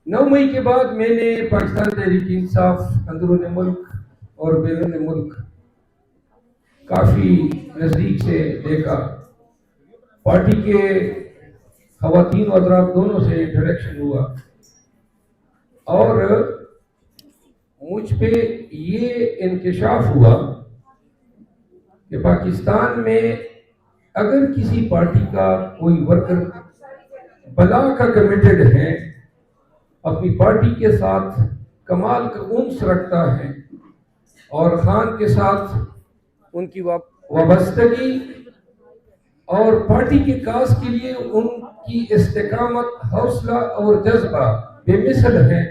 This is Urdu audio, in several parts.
9 مئی کے بعد میں نے پاکستان تحریک انصاف اندرون ملک اور بیرون ملک کافی نزدیک سے دیکھا. پارٹی کے خواتین و حضرات دونوں سے انٹریکشن ہوا اور مجھ پہ یہ انکشاف ہوا کہ پاکستان میں اگر کسی پارٹی کا کوئی ورکر بلا کا کمیٹڈ ہے، اپنی پارٹی کے ساتھ کمال کا انس رکھتا ہے اور خان کے ساتھ ان کی وابستگی اور پارٹی کے کاز کے لیے ان کی استقامت، حوصلہ اور جذبہ بے مثل ہے.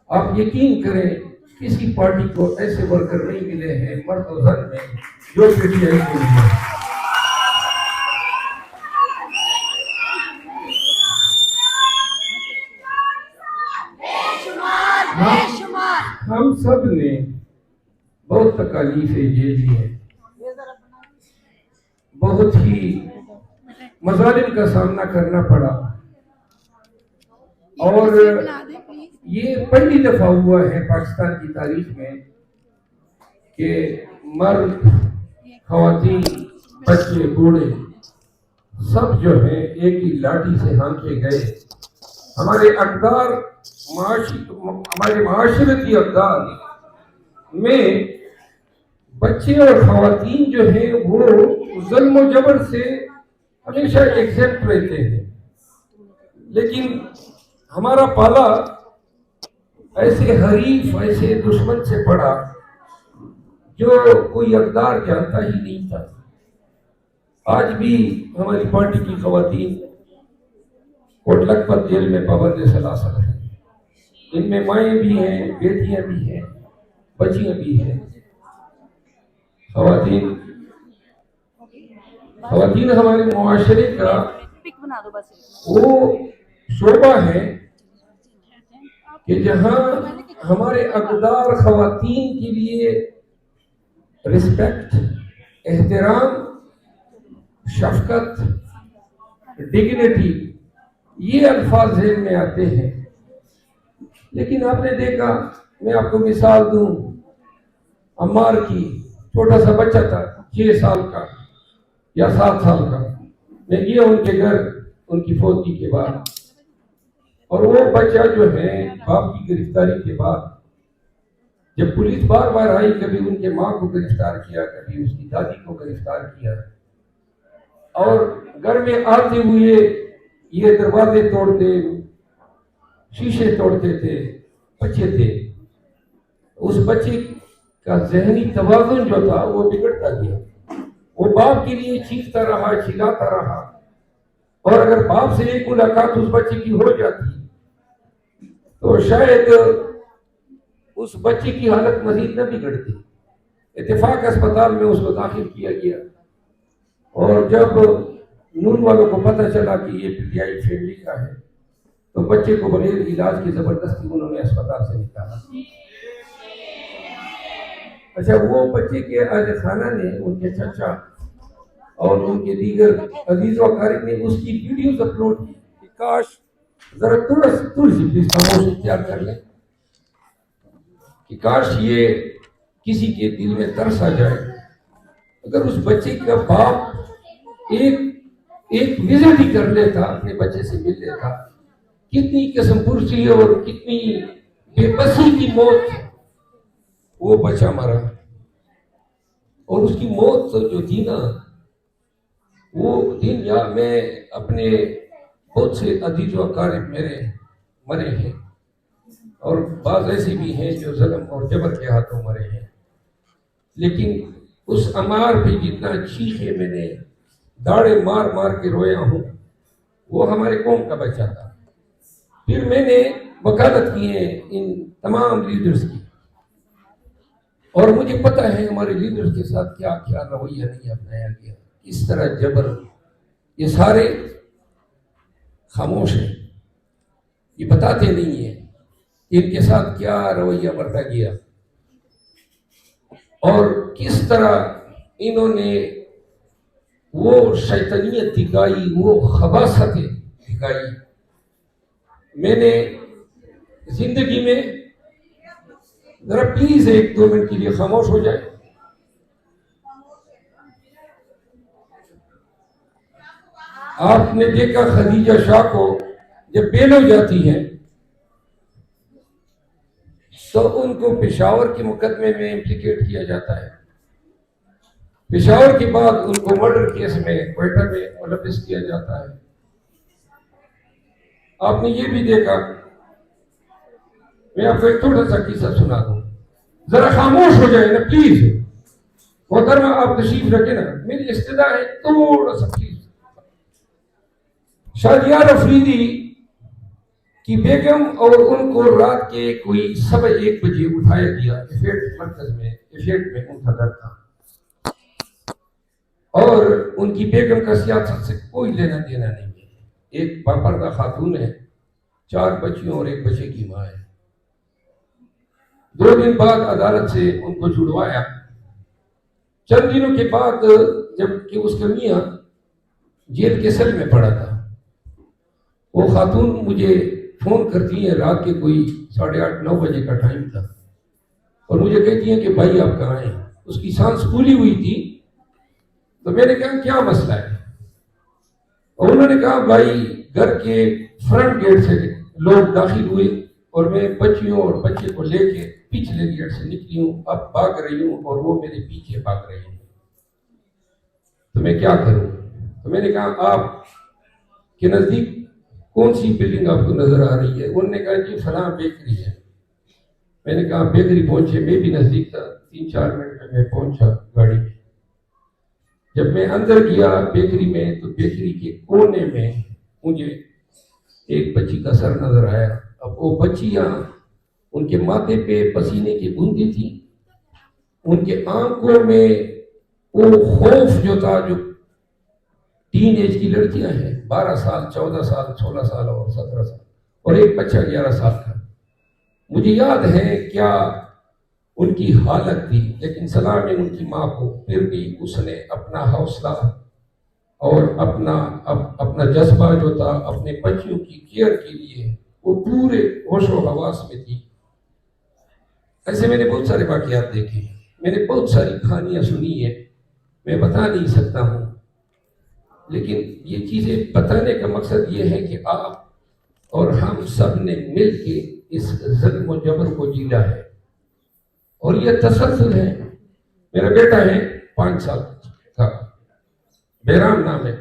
آپ یقین کریں کسی پارٹی کو ایسے ورکر نہیں ملے ہیں مرد و زن میں جو پیٹی آئی کے لیے. ہم سب نے بہت تکالیفیں جھیلی ہیں، بہت ہی مظالم کا سامنا کرنا پڑا، اور یہ پہلی دفعہ ہوا ہے پاکستان کی تاریخ میں کہ مرد، خواتین، بچے، بوڑھے سب جو ہیں ایک ہی لاٹھی سے ہانکے گئے. ہمارے اقدار، ہمارے معاشرتی اقدار میں بچے اور خواتین جو ہیں وہ ظلم و جبر سے ہمیشہ ایگزیپٹ رہتے ہیں، لیکن ہمارا پالا ایسے حریف، ایسے دشمن سے پڑا جو کوئی اقدار جانتا ہی نہیں تھا. آج بھی ہماری پارٹی کی خواتین کوٹ لکھپت جیل میں پابند سلاسل ہیں. ان میں مائیں بھی ہیں، بیٹیاں بھی ہیں، بچیاں بھی ہیں. خواتین ہمارے معاشرے کا وہ شعبہ ہے کہ جہاں ہمارے اقدار خواتین کے لیے رسپیکٹ، احترام، شفقت، ڈگنیٹی یہ الفاظ ذہن میں آتے ہیں. لیکن آپ نے دیکھا، میں آپ کو مثال دوں عمار کی، چھوٹا سا بچہ تھا 6 سال کا یا 7 سال کا. میں گیا ان کے گھر ان کی فوتگی کے بعد، اور وہ بچہ جو ہے باپ کی گرفتاری کے بعد جب پولیس بار بار آئی، کبھی ان کے ماں کو گرفتار کیا، کبھی اس کی دادی کو گرفتار کیا، اور گھر میں آتے ہوئے یہ دروازے توڑتے، شیشے توڑتے تھے. بچے تھے، اس بچے کا ذہنی توازن جو تھا وہ بگڑتا گیا. وہ باپ کے لیے چیختا رہا، چلاتا رہا، اور اگر باپ سے ایک ملاقات اس بچے کی ہو جاتی تو شاید اس بچے کی حالت مزید نہ بگڑتی. اتفاق اسپتال میں اس کو داخل کیا گیا، اور جب نون والوں کو پتہ چلا کہ یہ پی ٹی آئی فیملی کا ہے تو بچے کو بغیر علاج کی زبردستی انہوں نے اسپتال سے نکالا. اچھا، وہ بچے کے اہل خانہ نے، ان کے چچا اور ان کے دیگر عزیز و اقارب نے اس کی ویڈیوز اپلوڈ کی کہ کاش ذرا تھوڑی سی پلیز خاموشی اختیار کر لیں، کہ کاش یہ کسی کے دل میں ترس آ جائے اگر اس بچے کا باپ ایک وزٹ ہی کر لیتا، اپنے بچے سے مل لیتا. کتنی قسم پرسی اور کتنی بے بسی کی موت وہ بچہ مرا، اور اس کی موت جو تھی نا، وہ دن یا میں اپنے بہت سے عزیز و اقارب میرے مرے ہیں، اور بعض ایسے بھی ہیں جو ظلم اور جبر کے ہاتھوں مرے ہیں. لیکن اس عمار پہ جتنا چیخے میں نے داڑے مار مار کے رویا ہوں وہ ہمارے قوم کا بچہ تھا. پھر میں نے وکالت کی ہے ان تمام لیڈرز کی، اور مجھے پتہ ہے ہمارے لیڈرز کے ساتھ کیا کیا رویہ نہیں اپنایا گیا، اس طرح جبر. یہ سارے خاموش ہیں، یہ بتاتے نہیں ہیں کہ ان کے ساتھ کیا رویہ برتا گیا اور کس طرح انہوں نے وہ شیطانیت دکھائی، وہ خباثتیں دکھائی. میں نے زندگی میں ذرا پلیز 1-2 منٹ کے لیے خاموش ہو جائے. آپ نے دیکھا خدیجہ شاہ کو جب بیل ہو جاتی ہیں تو ان کو پشاور کے مقدمے میں امپلیکیٹ کیا جاتا ہے. پشاور کے بعد ان کو مرڈر کیس میں کوئٹہ میں ملوث کیا جاتا ہے. آپ نے یہ بھی دیکھا. میں آپ کو ایک چھوٹا سا قصہ سنا دوں, ذرا خاموش ہو جائے نا پلیز. محترمہ آپ تشریف رکھیں نا, میری استدعا ہے تھوڑا سا پلیز. شادیار افریدی کی بیگم اور ان کو رات کے کوئی 1:15 بجے اٹھایا گیا ایفیٹ مرکز میں. ایفیٹ میں ان کا گھر تھا اور ان کی بیگم کا سیاست سے کوئی لینا دینا نہیں ہے. ایک باپردہ خاتون ہے, 4 بچیوں اور 1 بچے کی ماں ہے. 2 دن بعد عدالت سے ان کو چھڑوایا. چند دنوں کے بعد جب کہ اس کا میاں جیل کے سیل میں پڑا تھا, وہ خاتون مجھے فون کرتی ہیں رات کے کوئی 8:30-9 بجے کا ٹائم تھا, اور مجھے کہتی ہیں کہ بھائی آپ کہاں ہیں. اس کی سانس پھولی ہوئی تھی. تو میں نے کہا کیا مسئلہ ہے؟ اور انہوں نے کہا بھائی گھر کے فرنٹ گیٹ سے لوگ داخل ہوئے اور میں بچیوں اور بچے کو لے کے پچھلے گیٹ سے نکلی ہوں, اب بھاگ رہی ہوں اور وہ میرے پیچھے بھاگ رہی ہیں, تو میں کیا کروں؟ تو میں نے کہا آپ کے نزدیک کون سی بلڈنگ آپ کو نظر آ رہی ہے؟ انہوں نے کہا جی فلاں بیکری ہے. میں نے کہا بیکری پہنچے. میں بھی نزدیک تھا, 3-4 منٹ میں پہنچا گاڑی میں. جب میں اندر گیا بیکری میں تو بیکری کے کونے میں مجھے ایک بچی کا سر نظر آیا. اب وہ بچیاں, ان کے ماتھے پہ پسینے کی بوندیں تھیں, ان کے آنکھوں میں وہ خوف جو تھا, جو ٹین ایج کی لڑکیاں ہیں, 12 سال 14 سال 16 سال اور 17 سال, اور ایک بچہ 11 سال کا. مجھے یاد ہے کیا ان کی حالت تھی, لیکن سلام ان کی ماں کو. پھر بھی اس نے اپنا حوصلہ اور اپنا جذبہ جو تھا اپنے بچیوں کی کیئر کے لیے, وہ پورے ہوش و حواس میں تھی. ایسے میں نے بہت سارے واقعات دیکھے, میں نے بہت ساری کہانیاں سنی ہیں, میں بتا نہیں سکتا ہوں, لیکن یہ چیزیں بتانے کا مقصد یہ ہے کہ آپ اور ہم سب نے مل کے اس ظلم و جبر کو جیلا ہے, اور یہ تسلسل ہے. میرا بیٹا ہے 5 سال کا, بہرام نام ہے,